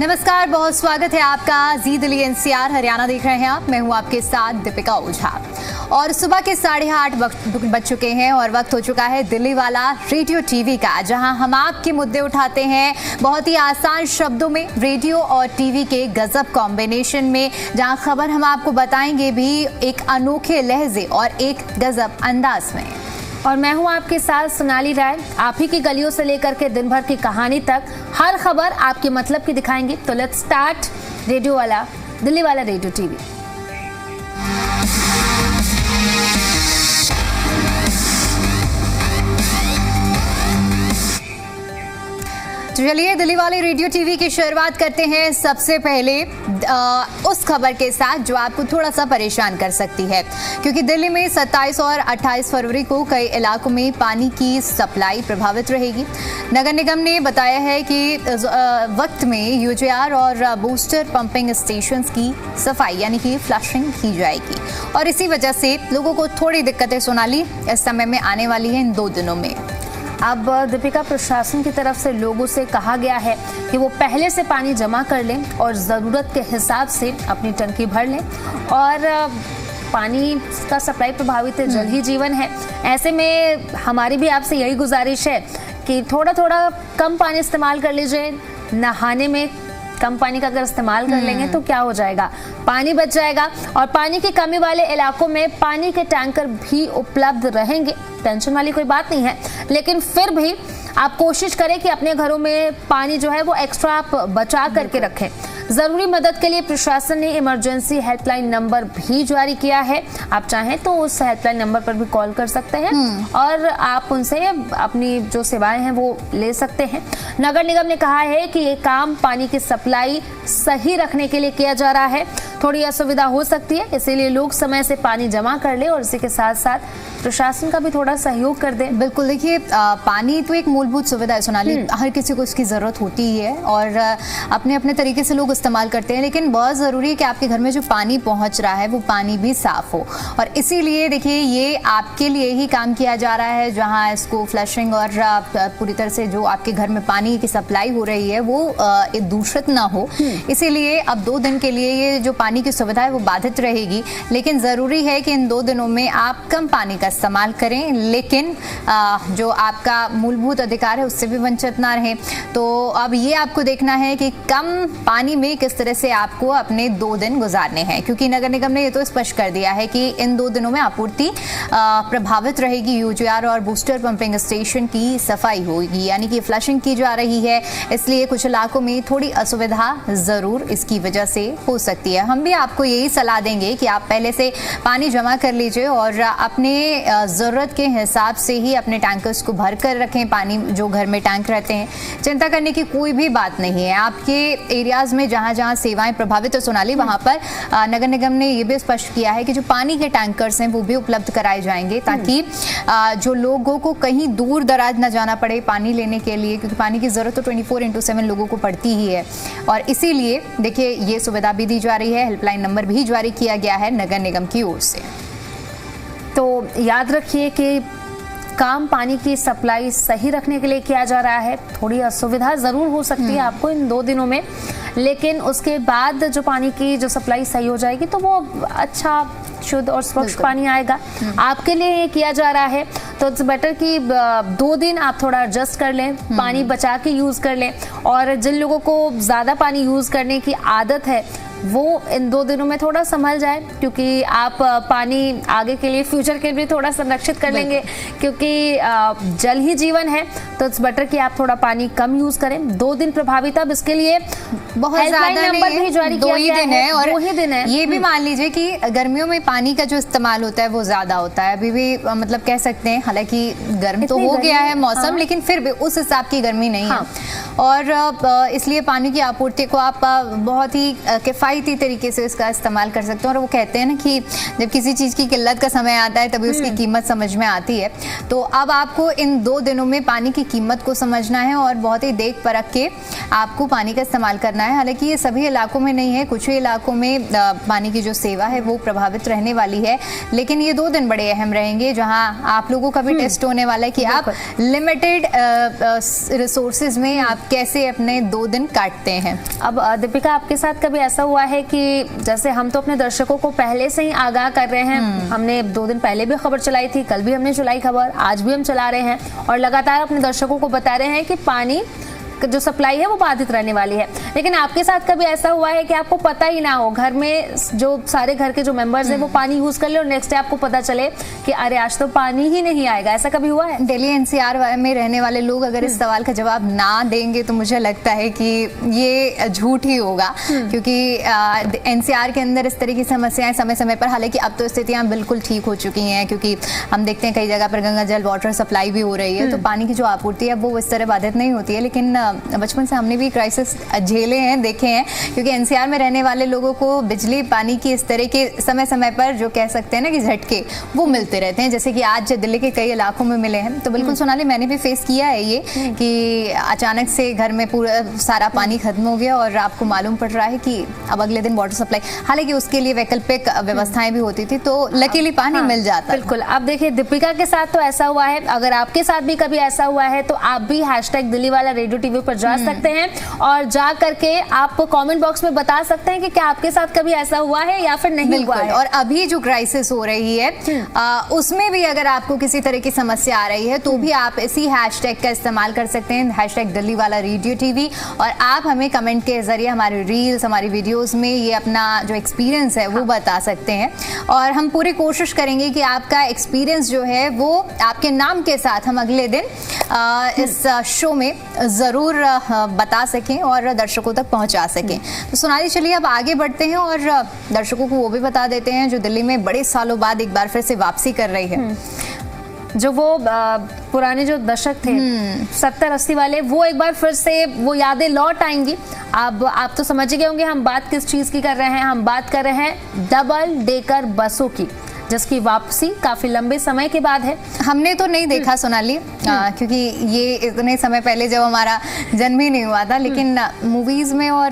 नमस्कार, बहुत स्वागत है आपका जी दिल्ली एनसीआर हरियाणा देख रहे हैं आप। मैं हूं आपके साथ दीपिका ओझा और सुबह के 8:30 बज चुके हैं और वक्त हो चुका है दिल्ली वाला रेडियो टीवी का, जहां हम आपके मुद्दे उठाते हैं बहुत ही आसान शब्दों में, रेडियो और टीवी के गजब कॉम्बिनेशन में, जहां खबर हम आपको बताएंगे भी एक अनोखे लहजे और एक गजब अंदाज में। और मैं हूं आपके साथ सोनाली राय। आप ही की गलियों से लेकर के दिन भर की कहानी तक हर खबर आपके मतलब की दिखाएंगे। तो लेट्स स्टार्ट रेडियो वाला, दिल्ली वाला रेडियो टीवी। तो चलिए दिल्ली वाले रेडियो टीवी की शुरुआत करते हैं सबसे पहले उस खबर के साथ जो आपको थोड़ा सा परेशान कर सकती है, क्योंकि दिल्ली में 27 और 28 फरवरी को कई इलाकों में पानी की सप्लाई प्रभावित रहेगी। नगर निगम ने बताया है कि वक्त में यूजीआर और बूस्टर पंपिंग स्टेशंस की सफाई यानी कि फ्लशिंग की जाएगी और इसी वजह से लोगों को थोड़ी दिक्कतें सोनाली इस समय में आने वाली है इन 2 दिनों में। अब दीपिका, प्रशासन की तरफ से लोगों से कहा गया है कि वो पहले से पानी जमा कर लें और ज़रूरत के हिसाब से अपनी टंकी भर लें। और पानी का सप्लाई प्रभावित है, जल ही जीवन है। ऐसे में हमारी भी आपसे यही गुजारिश है कि थोड़ा थोड़ा कम पानी इस्तेमाल कर लीजिए। नहाने में कम पानी का अगर इस्तेमाल कर लेंगे तो क्या हो जाएगा, पानी बच जाएगा। और पानी की कमी वाले इलाकों में पानी के टैंकर भी उपलब्ध रहेंगे, टेंशन वाली कोई बात नहीं है। लेकिन फिर भी आप कोशिश करें कि अपने घरों में पानी जो है वो एक्स्ट्रा आप बचा करके रखें। जरूरी मदद के लिए प्रशासन ने इमरजेंसी हेल्पलाइन नंबर भी जारी किया है। आप चाहें तो उस हेल्पलाइन नंबर पर भी कॉल कर सकते हैं और आप उनसे अपनी जो सेवाएं हैं वो ले सकते हैं। नगर निगम ने कहा है कि ये काम पानी की सप्लाई सही रखने के लिए किया जा रहा है। थोड़ी असुविधा हो सकती है, इसीलिए लोग समय से पानी जमा कर ले और इसी के साथ साथ प्रशासन का भी थोड़ा सहयोग कर दें। बिल्कुल, देखिए पानी तो एक मूलभूत सुविधा है सोनाली, हर किसी को इसकी जरूरत होती ही है और अपने अपने तरीके से लोग इस्तेमाल करते हैं। लेकिन बहुत ज़रूरी है कि आपके घर में जो पानी पहुंच रहा है वो पानी भी साफ हो और इसीलिए देखिए ये आपके लिए ही काम किया जा रहा है, जहां इसको फ्लशिंग और पूरी तरह से जो आपके घर में पानी की सप्लाई हो रही है वो दूषित ना हो। इसीलिए अब 2 दिन के लिए ये जो पानी की सुविधा है वो बाधित रहेगी। लेकिन ज़रूरी है कि इन 2 दिनों में आप कम पानी का इस्तेमाल करें, लेकिन जो आपका मूलभूत अधिकार है उससे भी वंचित ना रहें। तो अब ये आपको देखना है कि कम पानी में किस तरह से आपको अपने 2 दिन गुजारने हैं, क्योंकि नगर निगम ने ये तो स्पष्ट कर दिया है कि इन 2 दिनों में आपूर्ति प्रभावित रहेगी। यूजीआर और बूस्टर पंपिंग स्टेशन की सफाई होगी यानी कि फ्लशिंग की जा रही है, इसलिए कुछ इलाकों में थोड़ी असुविधा जरूर इसकी वजह से हो सकती है। हम भी आपको यही सलाह देंगे कि आप पहले से पानी जमा कर लीजिए और अपने ज़रूरत के हिसाब से ही अपने टैंकर्स को भर कर रखें। पानी जो घर में टैंक रहते हैं, चिंता करने की कोई भी बात नहीं है। आपके एरियाज़ में जहां जहां सेवाएं प्रभावित है सोनाली, वहां पर नगर निगम ने ये भी स्पष्ट किया है कि जो पानी के टैंकर्स हैं वो भी उपलब्ध कराए जाएंगे, ताकि जो लोगों को कहीं दूर दराज न जाना पड़े पानी लेने के लिए, क्योंकि पानी की ज़रूरत तो 24/7 लोगों को पड़ती ही है। और इसीलिए देखिए ये सुविधा भी दी जा रही है, हेल्पलाइन नंबर भी जारी किया गया है नगर निगम की ओर से। तो याद रखिए कि काम पानी की सप्लाई सही रखने के लिए किया जा रहा है। थोड़ी असुविधा ज़रूर हो सकती है आपको इन 2 दिनों में, लेकिन उसके बाद जो पानी की जो सप्लाई सही हो जाएगी तो वो अच्छा, शुद्ध और स्वच्छ पानी आएगा। आपके लिए ये किया जा रहा है, तो इट्स बेटर कि 2 दिन आप थोड़ा एडजस्ट कर लें, पानी बचा के यूज़ कर लें। और जिन लोगों को ज़्यादा पानी यूज़ करने की आदत है वो इन 2 दिनों में थोड़ा संभल जाए, क्योंकि आप पानी आगे के लिए, फ्यूचर के लिए थोड़ा संरक्षित कर लेंगे, क्योंकि जल ही जीवन है। तो इट्स बेटर कि आप थोड़ा पानी कम यूज करें। 2 दिन प्रभावित, अब इसके लिए बहुत ज्यादा नंबर भी जारी किया गया है और 2 ही दिन है। ये भी मान लीजिए कि गर्मियों में पानी का जो इस्तेमाल होता है वो ज्यादा होता है, अभी भी मतलब कह सकते हैं, हालांकि गर्म तो हो गया है मौसम, लेकिन फिर भी उस हिसाब की गर्मी नहीं है और इसलिए पानी की आपूर्ति को आप बहुत ही किफायती किफ़ायती तरीके से उसका इस्तेमाल कर सकते हैं। और वो कहते हैं ना कि जब किसी चीज़ की किल्लत का समय आता है तभी उसकी कीमत समझ में आती है। तो अब आपको इन 2 दिनों में पानी की कीमत को समझना है और बहुत ही देख परख के आपको पानी का इस्तेमाल करना है। हालांकि ये सभी इलाकों में नहीं है, कुछ ही इलाकों में पानी की जो सेवा है वो प्रभावित रहने वाली है। लेकिन ये 2 दिन बड़े अहम रहेंगे जहां आप लोगों का भी टेस्ट होने वाला है कि आप लिमिटेड रिसोर्सेज में आप कैसे अपने 2 दिन काटते हैं। अब दीपिका, आपके साथ कभी ऐसा हुआ है कि जैसे हम तो अपने दर्शकों को पहले से ही आगाह कर रहे हैं, हमने 2 दिन पहले भी खबर चलाई थी, कल भी हमने चलाई खबर, आज भी हम चला रहे हैं और लगातार अपने दर्शकों को बता रहे हैं कि पानी जो सप्लाई है वो बाधित रहने वाली है। लेकिन आपके साथ कभी ऐसा हुआ है कि आपको पता ही ना हो, घर में जो सारे घर के जो मेंबर्स हैं वो पानी यूज कर ले और नेक्स्ट डे आपको पता चले कि अरे आज तो पानी ही नहीं आएगा, ऐसा कभी हुआ है? दिल्ली एनसीआर में रहने वाले लोग अगर इस सवाल का जवाब ना देंगे तो मुझे लगता है कि ये झूठ ही होगा, क्योंकि एनसीआर के अंदर इस तरह की समस्याएं समय समय पर, हालांकि अब तो स्थितियां बिल्कुल ठीक हो चुकी हैं क्योंकि हम देखते हैं कई जगह पर गंगा जल वाटर सप्लाई भी हो रही है, तो पानी की जो आपूर्ति है वो इस तरह बाधित नहीं होती है। लेकिन बचपन से हमने भी क्राइसिस झेले हैं, देखे हैं, क्योंकि एनसीआर में रहने वाले लोगों को बिजली पानी की इस तरह के समय समय पर जो कह सकते हैं ना कि झटके वो मिलते रहते हैं, जैसे कि आज दिल्ली के कई इलाकों में मिले हैं। तो बिल्कुल सोनाली, मैंने भी फेस किया है ये कि अचानक से घर में पूरा सारा पानी खत्म हो गया और आपको मालूम पड़ रहा है कि अब अगले दिन वाटर सप्लाई, हालांकि उसके लिए वैकल्पिक व्यवस्थाएं भी होती थी, तो लकीली पानी मिल जाता। बिल्कुल। अब देखिए, दीपिका के साथ तो ऐसा हुआ है, अगर आपके साथ भी कभी ऐसा हुआ है तो आप भी #दिल्ली वाला रेडियो टीवी पर जा सकते हैं और जा करके आप कमेंट बॉक्स में बता सकते हैं कि क्या आपके साथ कभी ऐसा हुआ है या फिर नहीं हुआ है। और अभी जो क्राइसिस हो रही है उसमें भी अगर आपको किसी तरह की समस्या आ रही है तो भी आप इसी हैशटैग का इस्तेमाल कर सकते हैं, #दिल्ली वाला रेडियो टीवी, और आप हमें कमेंट के जरिए हमारे रील्स, हमारी वीडियोस में ये अपना जो एक्सपीरियंस है वो बता सकते हैं। और हम पूरी कोशिश करेंगे कि आपका एक्सपीरियंस जो है वो आपके नाम के साथ हम अगले दिन इस शो में ज़रूर बता सकें और दर्शकों तक पहुंचा सकें। तो सोनाली, चलिए अब आगे बढ़ते हैं और दर्शकों को वो भी बता देते हैं जो दिल्ली में बड़े सालों बाद एक बार फिर से वापसी कर रही है। जो वो पुराने जो दशक थे 70-80 वाले, वो एक बार फिर से वो यादें लौट आएंगी। अब आप तो समझ गए होंगे हम बात किस चीज़ की कर रहे हैं। हम बात कर रहे हैं डबल डेकर बसों की, जिसकी वापसी काफी लंबे समय के बाद है। हमने तो नहीं देखा सोनाली, क्योंकि ये इतने समय पहले जब हमारा जन्म ही नहीं हुआ था, लेकिन मूवीज में और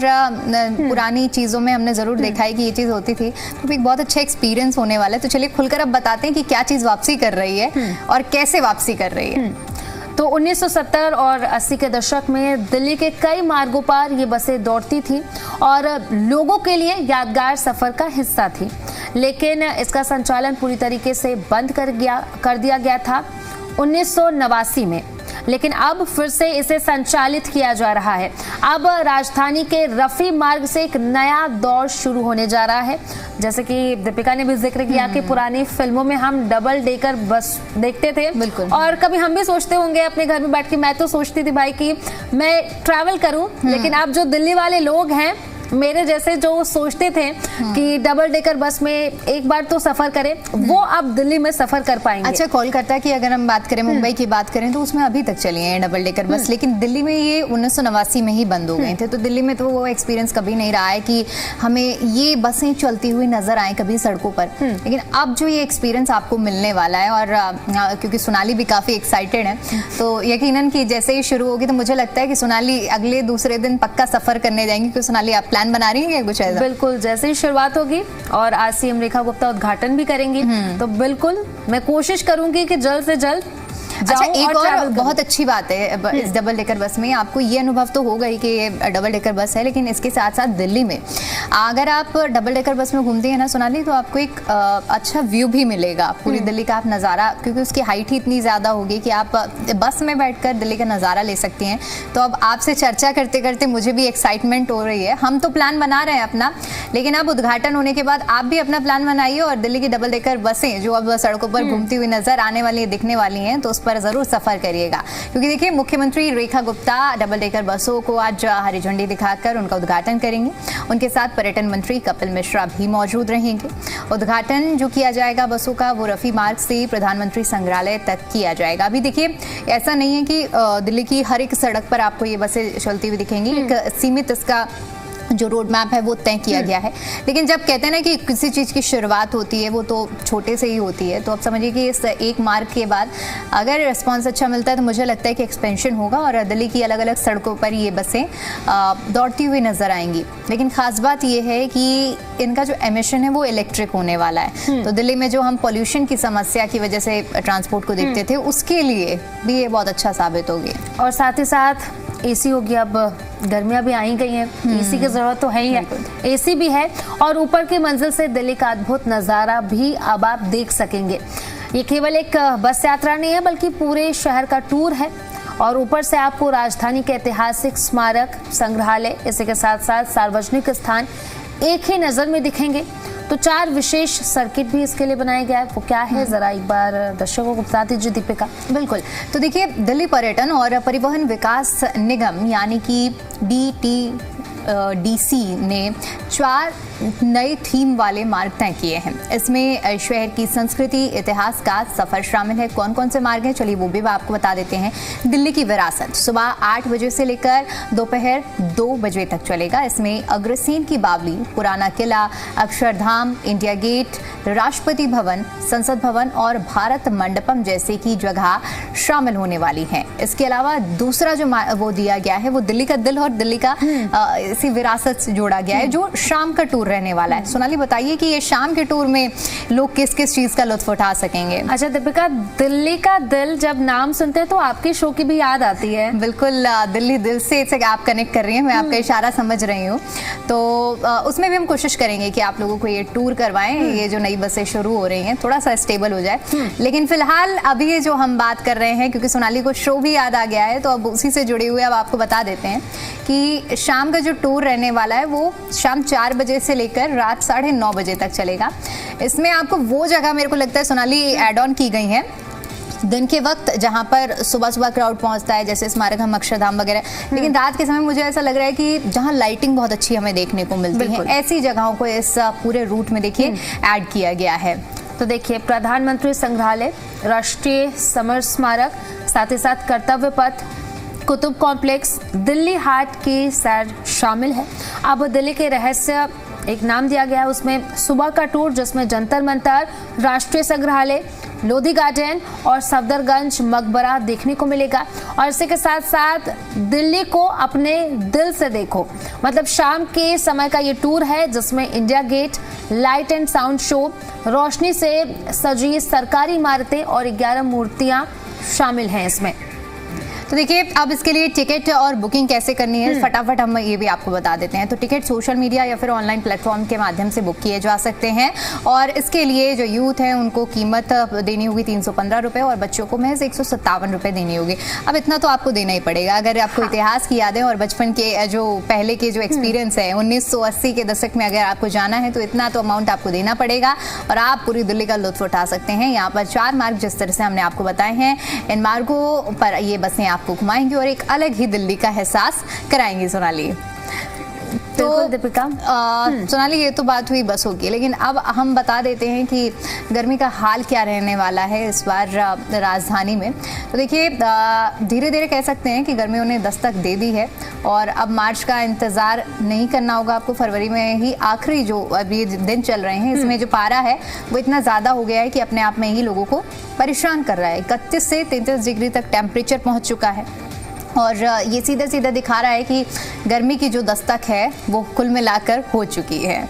पुरानी चीजों में हमने जरूर देखा है कि ये चीज होती थी। तो एक बहुत अच्छा एक्सपीरियंस होने वाला है। तो चलिए खुलकर अब बताते हैं कि क्या चीज वापसी कर रही है और कैसे वापसी कर रही है। तो 1970 और 80 के दशक में दिल्ली के कई मार्गों पर ये बसें दौड़ती थी और लोगों के लिए यादगार सफर का हिस्सा थी, लेकिन इसका संचालन पूरी तरीके से बंद कर दिया गया था 1989 में। लेकिन अब फिर से इसे संचालित किया जा रहा है। अब राजधानी के रफी मार्ग से एक नया दौर शुरू होने जा रहा है। जैसे कि दीपिका ने भी जिक्र किया कि पुरानी फिल्मों में हम डबल डेकर बस देखते थे, बिल्कुल, और कभी हम भी सोचते होंगे अपने घर में बैठ के, मैं तो सोचती थी भाई कि मैं ट्रैवल करूं, लेकिन अब जो दिल्ली वाले लोग हैं मेरे जैसे जो सोचते थे कि डबल डेकर बस में एक बार तो सफर करें, वो अब दिल्ली में सफर कर पाएंगे। अच्छा, कोलकाता की अगर हम बात करें, मुंबई की बात करें, तो उसमें अभी तक चली है डबल डेकर बस, लेकिन दिल्ली में ये 1989 में ही बंद हो गए थे। तो दिल्ली में तो वो एक्सपीरियंस कभी नहीं रहा है कि हमें ये बसें चलती हुई नजर आए कभी सड़कों पर। लेकिन अब जो ये एक्सपीरियंस आपको मिलने वाला है, और क्योंकि सोनाली भी काफी एक्साइटेड है, तो यकीनन कि जैसे ही शुरू होगी तो मुझे लगता है कि सोनाली अगले दूसरे दिन पक्का सफर करने जाएंगी। क्योंकि सोनाली, आप प्लान बना रही है कुछ ऐसा? बिल्कुल, जैसे ही शुरुआत होगी और आज सीएम रेखा गुप्ता उद्घाटन भी करेंगी, तो बिल्कुल मैं कोशिश करूंगी कि जल्द से जल्द। अच्छा, एक और बहुत अच्छी बात है इस डबल डेकर बस में, आपको ये अनुभव तो होगा ही कि ये डबल डेकर बस है, लेकिन इसके साथ साथ दिल्ली में अगर आप डबल डेकर बस में घूमते हैं ना सोनाली, तो आपको एक अच्छा व्यू भी मिलेगा पूरी दिल्ली का। आप नज़ारा, क्योंकि उसकी हाइट ही इतनी ज़्यादा होगी कि आप बस में बैठकर दिल्ली का नज़ारा ले सकती हैं। तो अब आपसे चर्चा करते करते मुझे भी एक्साइटमेंट हो रही है। हम तो प्लान बना रहे हैं अपना, लेकिन अब उद्घाटन होने के बाद आप भी अपना प्लान बनाइए और दिल्ली की डबल डेकर बसें जो अब सड़कों पर घूमती हुई नजर आने वाली, दिखने वाली हैं, तो उस पर जरूर सफर करिएगा। क्योंकि देखिए, मुख्यमंत्री रेखा गुप्ता डबल डेकर बसों को आज हरी झंडी दिखाकर उनका उद्घाटन करेंगे। उनके साथ पर्यटन मंत्री कपिल मिश्रा भी मौजूद रहेंगे। उद्घाटन जो किया जाएगा बसों का, वो रफी मार्ग से प्रधानमंत्री संग्रहालय तक किया जाएगा। अभी देखिए, ऐसा नहीं है कि दिल्ली की हर एक सड़क पर आपको ये बसें चलती हुई दिखेंगी। एक सीमित इसका जो रोड मैप है वो तय किया गया है। लेकिन जब कहते हैं ना कि किसी चीज़ की शुरुआत होती है वो तो छोटे से ही होती है, तो अब समझिए कि इस एक मार्ग के बाद अगर रिस्पांस अच्छा मिलता है तो मुझे लगता है कि एक्सपेंशन होगा और दिल्ली की अलग अलग सड़कों पर ये बसें दौड़ती हुई नजर आएंगी। लेकिन खास बात ये है कि इनका जो एमिशन है वो इलेक्ट्रिक होने वाला है, तो दिल्ली में जो हम पॉल्यूशन की समस्या की वजह से ट्रांसपोर्ट को देखते थे उसके लिए भी ये बहुत अच्छा साबित होगी। और साथ ही साथ एसी होगी, अब गर्मियां भी आई गई हैं, एसी की जरूरत तो है ही है, एसी भी है और ऊपर की मंजिल से दिल्ली का अद्भुत नज़ारा भी अब आप देख सकेंगे। ये केवल एक बस यात्रा नहीं है बल्कि पूरे शहर का टूर है और ऊपर से आपको राजधानी के ऐतिहासिक स्मारक, संग्रहालय, इसी के साथ साथ सार्वजनिक स्थान एक ही नज़र में दिखेंगे। तो 4 विशेष सर्किट भी इसके लिए बनाया गया है, वो क्या है जरा एक बार दर्शकों को बता दीजिए दीपिका। बिल्कुल, तो देखिए दिल्ली पर्यटन और परिवहन विकास निगम यानी कि DTDC ने 4 नए थीम वाले मार्ग तय किए हैं। इसमें शहर की संस्कृति, इतिहास का सफर शामिल है। कौन कौन से मार्ग हैं चलिए वो भी आपको बता देते हैं। दिल्ली की विरासत सुबह 8 बजे से लेकर दोपहर 2 बजे तक चलेगा। इसमें अग्रसेन की बावली, पुराना किला, अक्षरधाम, इंडिया गेट, राष्ट्रपति भवन, संसद भवन और भारत मंडपम जैसे की जगह शामिल होने वाली हैं। इसके अलावा दूसरा जो वो दिया गया है वो दिल्ली का दिल और दिल्ली का इसी विरासत से जोड़ा गया है जो शाम का टूर रहने वाला है। सोनाली बताइए कि ये शाम के टूर में लोग किस किस चीज का लुत्फ उठा सकेंगे। अच्छा दीपिका, दिल्ली का दिल जब नाम सुनते हैं तो आपके शो की भी याद आती है। बिल्कुल, दिल्ली दिल से आप कनेक्ट कर रही हैं, मैं आपका इशारा समझ रही हूँ। तो उसमें भी हम कोशिश करेंगे कि आप लोगों को ये टूर करवाएं, ये जो नई बसें शुरू हो रही हैं थोड़ा सा स्टेबल हो जाए। लेकिन फिलहाल अभी ये जो हम बात कर रहे हैं, क्योंकि सोनाली को शो भी याद आ गया है तो अब उसी से जुड़े हुए अब आपको बता देते हैं कि शाम का जो टूर रहने वाला है वो शाम 4 बजे से लेकर रात 9:30 बजे तक चलेगा। इसमें आपको वो जगह मेरे को लगता है सोनाली एड ऑन की गई हैं दिन के वक्त जहां पर सुबह सुबह क्राउड पहुंचता है, जैसे स्मारक हम अक्षरधाम वगैरह। लेकिन रात के समय मुझे ऐसा लग रहा है कि जहां लाइटिंग बहुत अच्छी हमें देखने को मिलती है, ऐसी जगहों को इस पूरे रूट में देखिए ऐड किया गया है। तो देखिए प्रधानमंत्री संग्रहालय, राष्ट्रीय समर स्मारक, साथ ही साथ कर्तव्य पथ, कुतुब कॉम्प्लेक्स, दिल्ली हाट की सैर शामिल है। अब दिल्ली के रहस्य एक नाम दिया गया है उसमें सुबह का टूर जिसमें जंतर मंतर, राष्ट्रीय संग्रहालय, लोधी गार्डन और सफदरगंज मकबरा देखने को मिलेगा। और इसी के साथ साथ दिल्ली को अपने दिल से देखो, मतलब शाम के समय का ये टूर है जिसमें India gate, light and sound show, रोशनी से सजी सरकारी इमारतें और 11 मूर्तियां शामिल हैं इसमें। तो देखिए अब इसके लिए टिकट और बुकिंग कैसे करनी है फटाफट हम ये भी आपको बता देते हैं। तो टिकट सोशल मीडिया या फिर ऑनलाइन प्लेटफॉर्म के माध्यम से बुक किए जा सकते हैं और इसके लिए जो यूथ है उनको कीमत देनी होगी 315 रुपये और बच्चों को महज 157 रुपये देनी होगी। अब इतना तो आपको देना ही पड़ेगा अगर आपको इतिहास की यादें और बचपन के जो पहले के जो एक्सपीरियंस है 1980 के दशक में अगर आपको जाना है तो इतना तो अमाउंट आपको देना पड़ेगा और आप पूरी दिल्ली का लुत्फ उठा सकते हैं। यहाँ पर 4 मार्ग जिस तरह से हमने आपको बताए हैं, इन मार्गों पर ये बसें आपको घुमाएंगी और एक अलग ही दिल्ली का एहसास कराएंगी। सोनाली तो दीपिका सोनाली ये तो बात हुई बसों की, लेकिन अब हम बता देते हैं कि गर्मी का हाल क्या रहने वाला है इस बार राजधानी में। तो देखिए धीरे धीरे कह सकते हैं कि गर्मियों ने दस्तक दे दी है और अब मार्च का इंतज़ार नहीं करना होगा आपको। फरवरी में ही आखिरी जो अभी दिन चल रहे हैं इसमें जो पारा है वो इतना ज़्यादा हो गया है कि अपने आप में ही लोगों को परेशान कर रहा है। 31 से 33 डिग्री तक टेम्परेचर पहुँच चुका है और ये सीधा सीधा दिखा रहा है कि गर्मी की जो दस्तक है वो कुल मिलाकर हो चुकी है।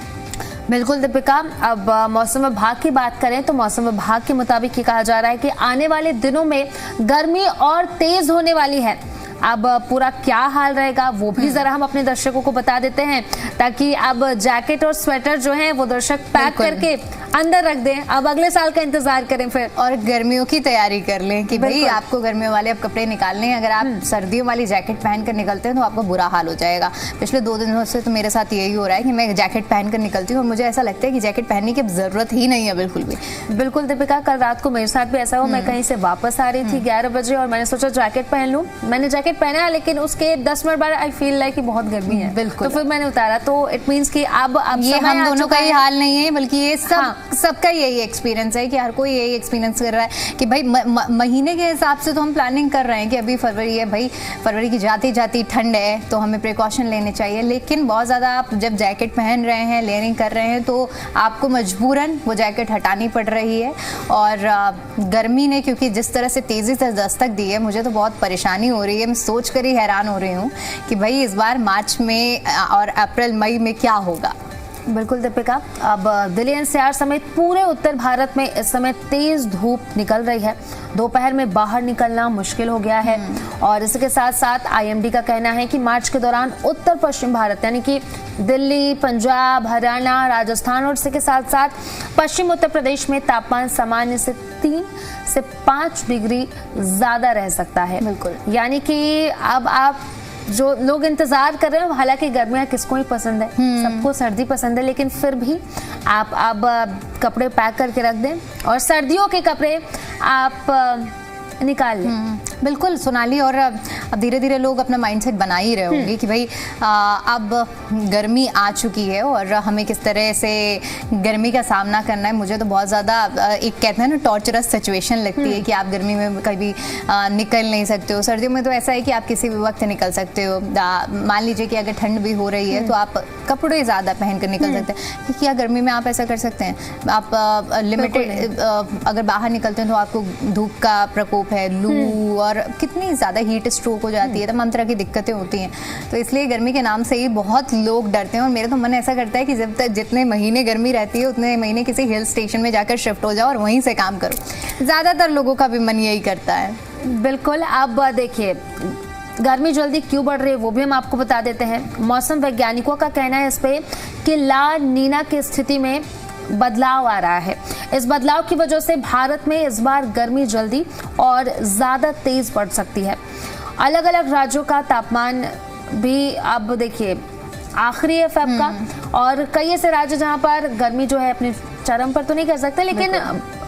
बिल्कुल दीपिका, अब मौसम विभाग की बात करें तो मौसम विभाग के मुताबिक ये कहा जा रहा है कि आने वाले दिनों में गर्मी और तेज होने वाली है। अब पूरा क्या हाल रहेगा वो भी जरा हम अपने दर्शकों को बता देते हैं ताकि अब जैकेट और स्वेटर जो हैं वो दर्शक पैक करके अंदर रख दें, अब अगले साल का इंतजार करें फिर और गर्मियों की तैयारी कर लें कि भाई आपको गर्मियों वाले अब कपड़े निकालने हैं। अगर आप सर्दियों वाली जैकेट पहन कर निकलते हैं तो आपका बुरा हाल हो जाएगा। पिछले 2 दिनों से तो मेरे साथ यही हो रहा है कि मैं जैकेट पहन कर निकलती हूँ और मुझे ऐसा लगता है कि जैकेट पहनने की जरूरत ही नहीं है बिल्कुल भी। बिल्कुल दीपिका, कल रात को मेरे साथ भी ऐसा हुआ। मैं कहीं से वापस आ रही थी 11 बजे और मैंने सोचा जैकेट पहन लूँ। मैंने जैकेट पहना लेकिन उसके 10 मिनट बाद आई फील लाइक कि बहुत गर्मी है, बिल्कुल। तो फिर मैंने उतारा। तो इट मीन्स कि अब ये हम दोनों का ही हाल नहीं है बल्कि ये सब सबका यही एक्सपीरियंस है कि हर कोई यही एक्सपीरियंस कर रहा है कि भाई महीने के हिसाब से तो हम प्लानिंग कर रहे हैं कि अभी फरवरी है भाई, फरवरी की जाती जाती ठंड है तो हमें प्रिकॉशन लेने चाहिए, लेकिन बहुत ज़्यादा आप जब जैकेट पहन रहे हैं, लेयरिंग कर रहे हैं, तो आपको मजबूरन वो जैकेट हटानी पड़ रही है। और गर्मी ने क्योंकि जिस तरह से तेज़ी से दस्तक दी है, मुझे तो बहुत परेशानी हो रही है। मैं सोच कर ही हैरान हो रही हूँ कि भाई इस बार मार्च में और अप्रैल मई में क्या होगा। बिल्कुल दीपिका, अब दिल्ली एनसीआर समेत पूरे उत्तर भारत में इस समय तेज धूप निकल रही है। दोपहर में बाहर निकलना मुश्किल हो गया है और इसके साथ साथ आईएमडी का कहना है कि मार्च के दौरान उत्तर पश्चिम भारत यानी कि दिल्ली, पंजाब, हरियाणा, राजस्थान और इसके साथ साथ पश्चिम उत्तर प्रदेश में तापमान सामान्य से 3 से 5 डिग्री ज्यादा रह सकता है। बिल्कुल, यानी कि अब आप जो लोग इंतजार कर रहे हैं, हालांकि गर्मियां किसको ही पसंद है, सबको सर्दी पसंद है, लेकिन फिर भी आप अब कपड़े पैक करके रख दें और सर्दियों के कपड़े आप निकाल लें। बिल्कुल सोनाली, और अब धीरे धीरे लोग अपना माइंडसेट बना ही रहे होंगे कि भाई अब गर्मी आ चुकी है और हमें किस तरह से गर्मी का सामना करना है। मुझे तो बहुत ज़्यादा एक कहते हैं ना टॉर्चरस सिचुएशन लगती है कि आप गर्मी में कभी निकल नहीं सकते हो। सर्दियों में तो ऐसा है कि आप किसी भी वक्त निकल सकते हो। मान लीजिए कि अगर ठंड भी हो रही है तो आप कपड़े ज़्यादा पहन कर निकल सकते हैं। क्या गर्मी में आप ऐसा कर सकते हैं? आप लिमिटेड अगर बाहर निकलते हैं तो आपको धूप का प्रकोप है, लू और कितनी ज़्यादा हीट स्ट्रोक हो जाती है, तमाम तरह की दिक्कतें होती हैं। तो इसलिए गर्मी के नाम से ही बहुत लोग डरते हैं और मेरा तो मन ऐसा करता है कि जब तक जितने महीने गर्मी रहती है उतने महीने किसी हिल स्टेशन में जाकर शिफ्ट हो जाओ और वहीं से काम करो। ज़्यादातर लोगों का भी मन यही करता है। बिल्कुल, अब देखिए गर्मी जल्दी क्यों बढ़ रही है वो भी हम आपको बता देते हैं। मौसम वैज्ञानिकों का कहना है इस पे कि ला नीना की स्थिति में बदलाव आ रहा है। इस बदलाव की वजह से भारत में इस बार गर्मी जल्दी और ज़्यादा तेज बढ़ सकती है। अलग अलग राज्यों का तापमान भी अब देखिए आखिरी है फेब का, और कई ऐसे राज्य जहां पर गर्मी जो है अपने चरम पर तो नहीं कह सकते, लेकिन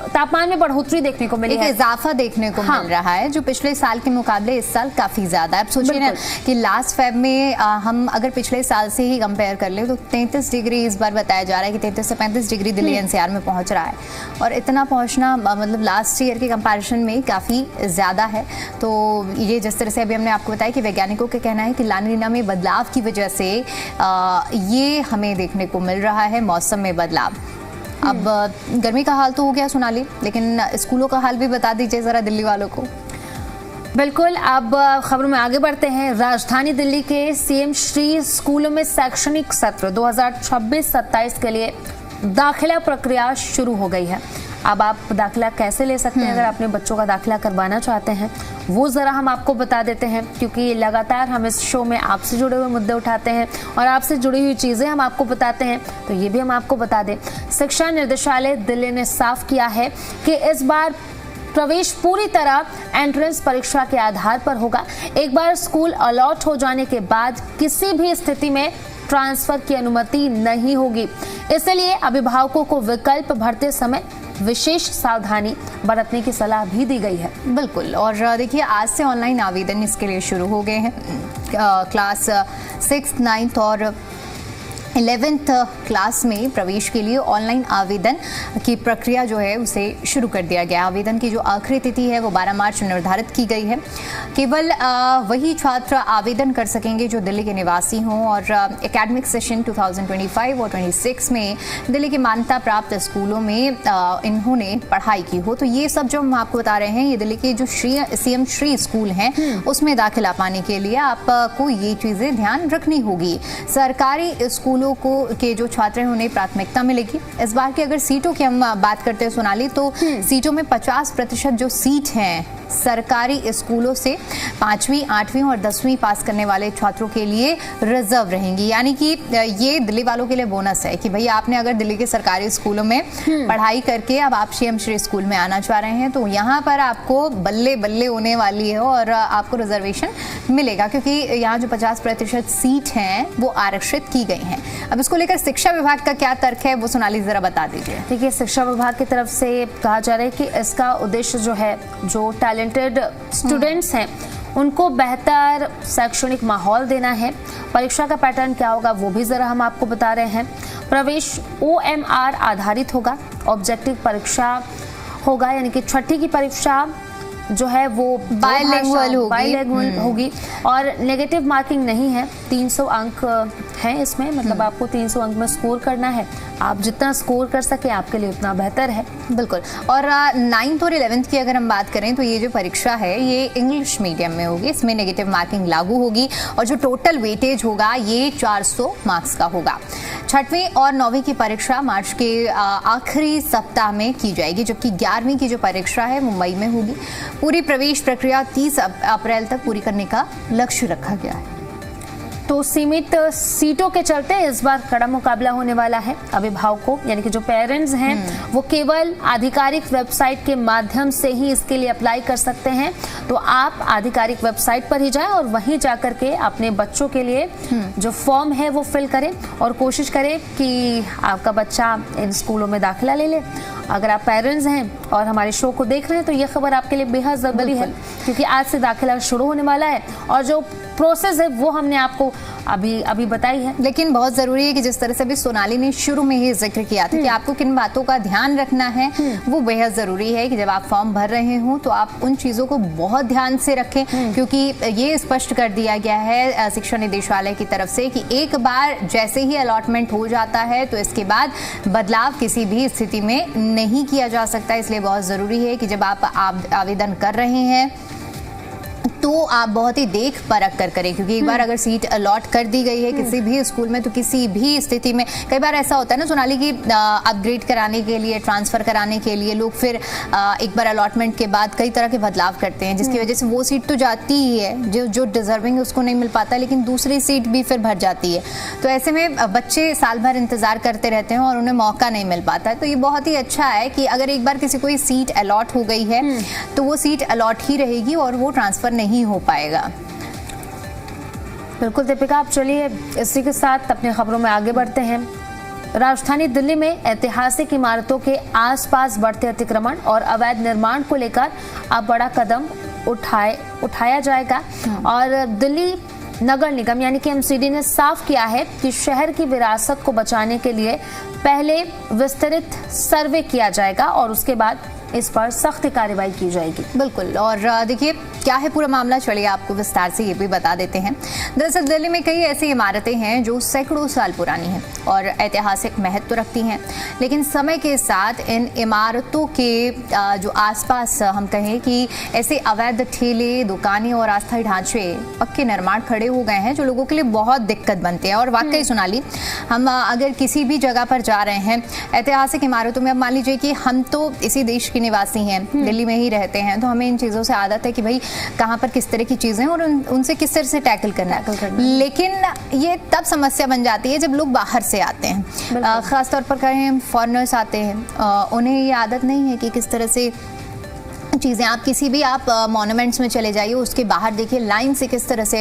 तापमान में बढ़ोतरी देखने को मिली है, इजाफा देखने को मिल रहा है जो पिछले साल के मुकाबले इस साल काफी ज्यादा है। अब सोचिए ना कि लास्ट फेब में हम अगर पिछले साल से ही कंपेयर कर ले तो 33 डिग्री इस बार बताया जा रहा है कि 33 से 35 डिग्री दिल्ली एनसीआर में पहुंच रहा है, और इतना पहुंचना मतलब लास्ट ईयर के कंपैरिजन में काफी ज्यादा है। तो ये जिस तरह से अभी हमने आपको बताया कि वैज्ञानिकों का कहना है कि ला नीना में बदलाव की वजह से ये हमें देखने को मिल रहा है मौसम में बदलाव। अब गर्मी का हाल तो हो गया सोनाली, लेकिन स्कूलों का हाल भी बता दीजिए जरा दिल्ली वालों को। बिल्कुल, अब खबरों में आगे बढ़ते हैं। राजधानी दिल्ली के सीएम श्री स्कूलों में शैक्षणिक सत्र 2026-27 के लिए दाखिला प्रक्रिया शुरू हो गई है। अब आप दाखिला कैसे ले सकते हैं अगर अपने बच्चों का दाखिला करवाना चाहते हैं वो ज़रा हम आपको बता देते हैं, क्योंकि लगातार हम इस शो में आपसे जुड़े हुए मुद्दे उठाते हैं और आपसे जुड़ी हुई चीज़ें हम आपको बताते हैं, तो ये भी हम आपको बता दें। शिक्षा निदेशालय दिल्ली ने साफ किया है कि इस बार प्रवेश पूरी तरह एंट्रेंस परीक्षा के आधार पर होगा। एक बार स्कूल अलॉट हो जाने के बाद किसी भी स्थिति में ट्रांसफर की अनुमति नहीं होगी। इसलिए अभिभावकों को विकल्प भरते समय विशेष सावधानी बरतने की सलाह भी दी गई है। बिल्कुल, और देखिए आज से ऑनलाइन आवेदन इसके लिए शुरू हो गए हैं। क्लास 6th, 9th और 11th क्लास में प्रवेश के लिए ऑनलाइन आवेदन की प्रक्रिया जो है उसे शुरू कर दिया गया। आवेदन की जो आखिरी तिथि है वो 12 मार्च निर्धारित की गई है। केवल वही छात्र आवेदन कर सकेंगे जो दिल्ली के निवासी हों और एकेडमिक सेशन 2025 और 26 में दिल्ली के मान्यता प्राप्त स्कूलों में इन्होंने पढ़ाई की हो। तो ये सब जो हम आपको बता रहे हैं, ये दिल्ली के जो सीएम श्री स्कूल हैं उसमें दाखिला पाने के लिए आपको ये चीज़ें ध्यान रखनी होगी। सरकारी स्कूलों को के जो छात्र हैं उन्हें प्राथमिकता मिलेगी। इस बार की अगर सीटों की हम बात करते हैं सोनाली, तो सीटों में 50% जो सीट हैं सरकारी स्कूलों से 5वीं, 8वीं और 10वीं पास करने वाले छात्रों के लिए रिजर्व रहेंगी। यानी कि ये दिल्ली वालों के लिए बोनस है कि भाई आपने अगर दिल्ली के सरकारी स्कूलों में पढ़ाई करके अब आप सीएम श्री स्कूल में आना चाह रहे हैं तो यहाँ पर आपको बल्ले बल्ले होने वाली है और आपको रिजर्वेशन मिलेगा, क्योंकि यहाँ जो 50% सीट हैं वो आरक्षित की गई हैं। अब इसको लेकर शिक्षा विभाग का क्या तर्क है वो सोनाली जरा बता दीजिए। देखिए, शिक्षा विभाग की तरफ से कहा जा रहा है कि इसका उद्देश्य जो है, जो टैलेंटेड स्टूडेंट्स हैं उनको बेहतर शैक्षणिक माहौल देना है। परीक्षा का पैटर्न क्या होगा वो भी ज़रा हम आपको बता रहे हैं। प्रवेश OMR आधारित होगा। ऑब्जेक्टिव परीक्षा होगा, यानी कि छठी की परीक्षा जो है वो बाइलिंगुअल होगी और नेगेटिव मार्किंग नहीं है। 300 अंक हैं इसमें, मतलब आपको 300 अंक में स्कोर करना है। आप जितना स्कोर कर सके आपके लिए उतना बेहतर है। बिल्कुल। और 9th और 11th की अगर हम बात करें तो ये जो परीक्षा है ये इंग्लिश मीडियम में होगी, इसमें नेगेटिव मार्किंग लागू होगी और जो टोटल वेटेज होगा ये 400 मार्क्स का होगा। 6वीं और 9वीं की परीक्षा मार्च के आखिरी सप्ताह में की जाएगी, जबकि 11वीं की जो परीक्षा है मुंबई में होगी। पूरी प्रवेश प्रक्रिया 30 अप्रैल तक पूरी करने का लक्ष्य रखा गया है। तो सीमित सीटों के चलते इस बार कड़ा मुकाबला होने वाला है। अभिभावकों यानी कि जो पेरेंट्स हैं वो केवल आधिकारिक वेबसाइट के माध्यम से ही इसके लिए अप्लाई कर सकते हैं। तो आप आधिकारिक वेबसाइट पर ही जाएं और वहीं जाकर के अपने बच्चों के लिए जो फॉर्म है वो फिल करें और कोशिश करें कि आपका बच्चा इन स्कूलों में दाखिला ले ले। अगर आप पेरेंट्स हैं और हमारे शो को देख रहे हैं तो ये खबर आपके लिए बेहद ज़रूरी है, क्योंकि आज से दाखिला शुरू होने वाला है और जो प्रोसेस है वो हमने आपको अभी बताई है। लेकिन बहुत ज़रूरी है कि जिस तरह से भी सोनाली ने शुरू में ही जिक्र किया था कि आपको किन बातों का ध्यान रखना है, वो बेहद ज़रूरी है कि जब आप फॉर्म भर रहे हो तो आप उन चीज़ों को बहुत ध्यान से रखें, क्योंकि ये स्पष्ट कर दिया गया है शिक्षा निदेशालय की तरफ से कि एक बार जैसे ही अलॉटमेंट हो जाता है तो इसके बाद बदलाव किसी भी स्थिति में नहीं किया जा सकता। इसलिए बहुत ज़रूरी है कि जब आप आवेदन कर रहे हैं तो आप बहुत ही देख परख कर करें, क्योंकि एक बार अगर सीट अलॉट कर दी गई है किसी भी स्कूल में तो किसी भी स्थिति में कई बार ऐसा होता है ना सोनाली की अपग्रेड कराने के लिए, ट्रांसफ़र कराने के लिए लोग फिर एक बार अलॉटमेंट के बाद कई तरह के बदलाव करते हैं, जिसकी वजह से वो सीट तो जाती ही है, जो डिजर्विंग है उसको नहीं मिल पाता, लेकिन दूसरी सीट भी फिर भर जाती है। तो ऐसे में बच्चे साल भर इंतज़ार करते रहते हैं और उन्हें मौका नहीं मिल पाता है। तो ये बहुत ही अच्छा है कि अगर एक बार किसी कोई सीट अलॉट हो गई है तो वो सीट अलॉट ही रहेगी और वो ट्रांसफ़र नहीं हो पाएगा। बिल्कुल दीपिका, आप चलिए इसी के साथ अपने खबरों में आगे बढ़ते हैं। राजधानी दिल्ली में ऐतिहासिक इमारतों के आसपास बढ़ते अतिक्रमण और अवैध निर्माण को लेकर अब बड़ा कदम उठाया जाएगा और दिल्ली नगर निगम यानी कि MCD ने साफ किया है कि शहर की विरासत को बचाने के लिए पहले विस्तृत सर्वे किया जाएगा और उसके बाद इस पर सख्त कार्रवाई की जाएगी। बिल्कुल। और देखिए क्या है पूरा मामला, चलिए आपको विस्तार से ये भी बता देते हैं। दरअसल दिल्ली में कई ऐसी इमारतें हैं जो सैकड़ों साल पुरानी हैं और ऐतिहासिक महत्व रखती हैं, लेकिन समय के साथ इन इमारतों के जो आसपास हम कहें कि ऐसे अवैध ठेले, दुकानें और अस्थायी ढांचे, पक्के निर्माण खड़े हो गए हैं जो लोगों के लिए बहुत दिक्कत बनते हैं। और वाकई सोनाली, हम अगर किसी भी जगह पर जा रहे हैं ऐतिहासिक इमारतों में, अब मान लीजिए कि हम तो इसी देश के निवासी हैं, दिल्ली में ही रहते हैं, तो हमें इन चीज़ों से आदत है कि भाई कहाँ पर किस तरह की चीज़ें और उनसे किस तरह से टैकल करना है। लेकिन ये तब समस्या बन जाती है जब लोग बाहर से आते हैं, ख़ासतौर पर कहें फॉरेनर्स आते हैं, उन्हें ये आदत नहीं है कि किस तरह से चीज़ें, आप किसी भी आप मॉन्यूमेंट्स में चले जाइए, उसके बाहर देखिए लाइन से किस तरह से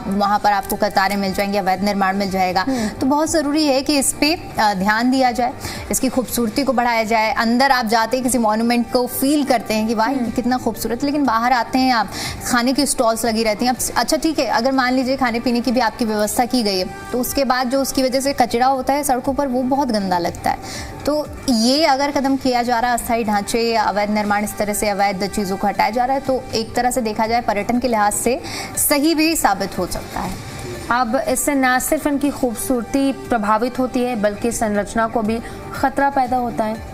वहाँ पर आपको कतारें मिल जाएंगी, अवैध निर्माण मिल जाएगा। तो बहुत ज़रूरी है कि इस पे ध्यान दिया जाए, इसकी खूबसूरती को बढ़ाया जाए। अंदर आप जाते हैं किसी मॉन्यूमेंट को फील करते हैं कि वाह कितना खूबसूरत, लेकिन बाहर आते हैं आप, खाने की स्टॉल्स लगी रहती हैं। अच्छा ठीक है, अगर मान लीजिए खाने पीने की भी आपकी व्यवस्था की गई है तो उसके बाद जो उसकी वजह से कचरा होता है सड़कों पर वो बहुत गंदा लगता है। तो ये अगर कदम किया जा रहा है, अस्थायी ढांचे, अवैध निर्माण, इस तरह से अवैध चीज़ों को हटाया जा रहा है, तो एक तरह से देखा जाए पर्यटन के लिहाज से सही भी साबित हो सकता है। अब इससे न सिर्फ इनकी खूबसूरती प्रभावित होती है बल्कि संरचना को भी खतरा पैदा होता है।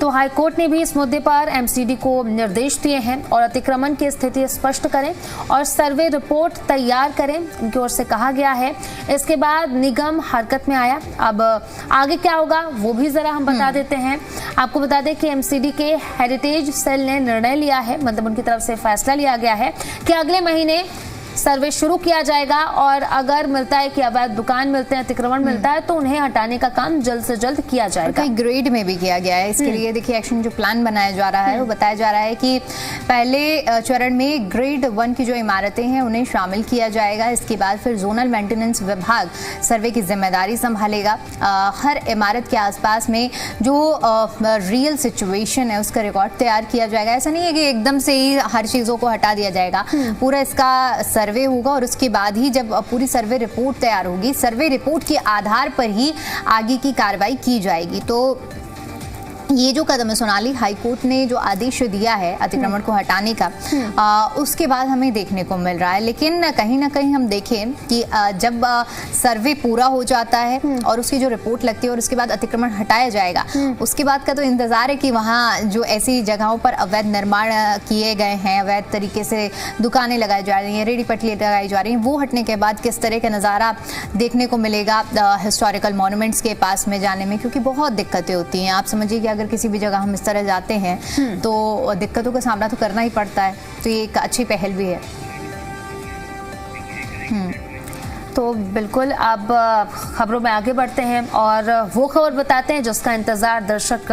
तो हाईकोर्ट ने भी इस मुद्दे पर MCD को निर्देश दिए हैं और अतिक्रमण की स्थिति स्पष्ट करें और सर्वे रिपोर्ट तैयार करें, उनकी ओर से कहा गया है। इसके बाद निगम हरकत में आया। अब आगे क्या होगा वो भी जरा हम बता देते हैं। आपको बता दें कि MCD के हेरिटेज सेल ने निर्णय लिया है, मतलब उनकी तरफ से फैसला लिया गया है कि अगले महीने सर्वे शुरू किया जाएगा और अगर मिलता है कि अवैध दुकान मिलते हैं, अतिक्रमण मिलता है, तो उन्हें हटाने का काम जल्द से जल्द किया जाएगा। कई ग्रेड में भी किया गया है। इसके लिए देखिए एक्शन जो प्लान बनाया जा रहा है वो बताया जा रहा है कि पहले चरण में ग्रेड 1 की जो इमारतें हैं उन्हें शामिल किया जाएगा। इसके बाद फिर जोनल मेंटेनेंस विभाग सर्वे की जिम्मेदारी संभालेगा। हर इमारत के आसपास में जो रियल सिचुएशन है उसका रिकॉर्ड तैयार किया जाएगा। ऐसा नहीं है कि एकदम से ही हर चीज़ों को हटा दिया जाएगा, पूरा इसका सर्वे होगा और उसके बाद ही जब पूरी सर्वे रिपोर्ट तैयार होगी, सर्वे रिपोर्ट के आधार पर ही आगे की कार्रवाई की जाएगी। तो ये जो कदम है सोनाली, हाईकोर्ट ने जो आदेश दिया है अतिक्रमण को हटाने का, उसके बाद हमें देखने को मिल रहा है। लेकिन कहीं ना कहीं हम देखें कि जब सर्वे पूरा हो जाता है और उसकी जो रिपोर्ट लगती है और उसके बाद अतिक्रमण हटाया जाएगा, उसके बाद का तो इंतजार है कि वहाँ जो ऐसी जगहों पर अवैध निर्माण किए गए हैं, अवैध तरीके से दुकानें लगाई जा रही हैं, रेडी पटरी लगाई जा रही हैं, वो हटने के बाद किस तरह का नज़ारा देखने को मिलेगा हिस्टोरिकल मॉन्यूमेंट्स के पास में जाने में, क्योंकि बहुत दिक्कतें होती हैं। आप समझिए कि अगर किसी भी जगह हम इस तरह जाते हैं तो दिक्कतों का सामना तो करना ही पड़ता है। तो ये एक अच्छी पहल भी है। तो बिल्कुल अब खबरों में आगे बढ़ते हैं और वो खबर बताते हैं जिसका इंतजार दर्शक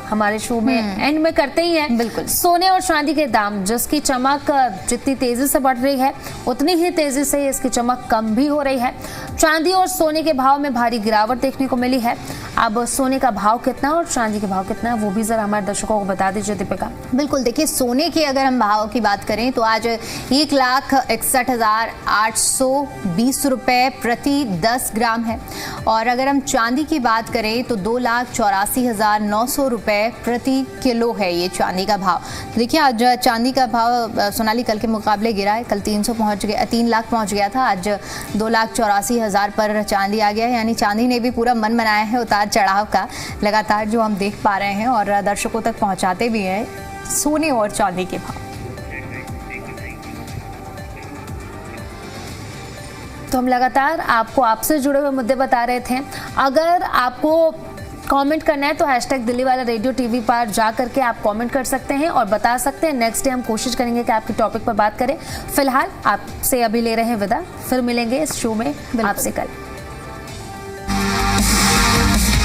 हमारे शो में एंड में करते ही हैं। बिल्कुल, सोने और चांदी के दाम जिसकी चमक जितनी तेजी से बढ़ रही है उतनी ही तेजी से इसकी चमक कम भी हो रही है। चांदी और सोने के भाव में भारी गिरावट देखने को मिली है। अब सोने का भाव कितना और चांदी के भाव कितना है वो भी जरा हमारे दर्शकों को बता दीजिए दीपिका। बिल्कुल, देखिए सोने के अगर हम भाव की बात करें तो आज 1,61,820 रुपए प्रति 10 ग्राम है और अगर हम चांदी की बात करें तो 2,84,900 रुपए प्रति किलो है ये चांदी का भाव। देखिए आज चांदी का भाव सोनाली कल के मुकाबले गिरा है। कल 3 लाख पहुंच गया था, आज 2,84,000 पर चांदी आ गया है। यानी चांदी ने भी पूरा मन बनाया है उतार चढ़ाव का, लगातार जो हम देख पा रहे हैं और दर्शकों तक पहुंचाते भी हैं सोने और चांदी के भाव। तो हम लगातार आपको आपसे जुड़े हुए मुद्दे बता रहे थे। अगर आपको कमेंट करना है तो #दिल्ली वाला रेडियो टीवी पर जा करके आप कमेंट कर सकते हैं और बता सकते हैं। नेक्स्ट डे हम कोशिश करेंगे कि आपके टॉपिक पर बात करें। फिलहाल आपसे अभी ले रहे हैं विदा, फिर मिलेंगे इस शो में आपसे कल।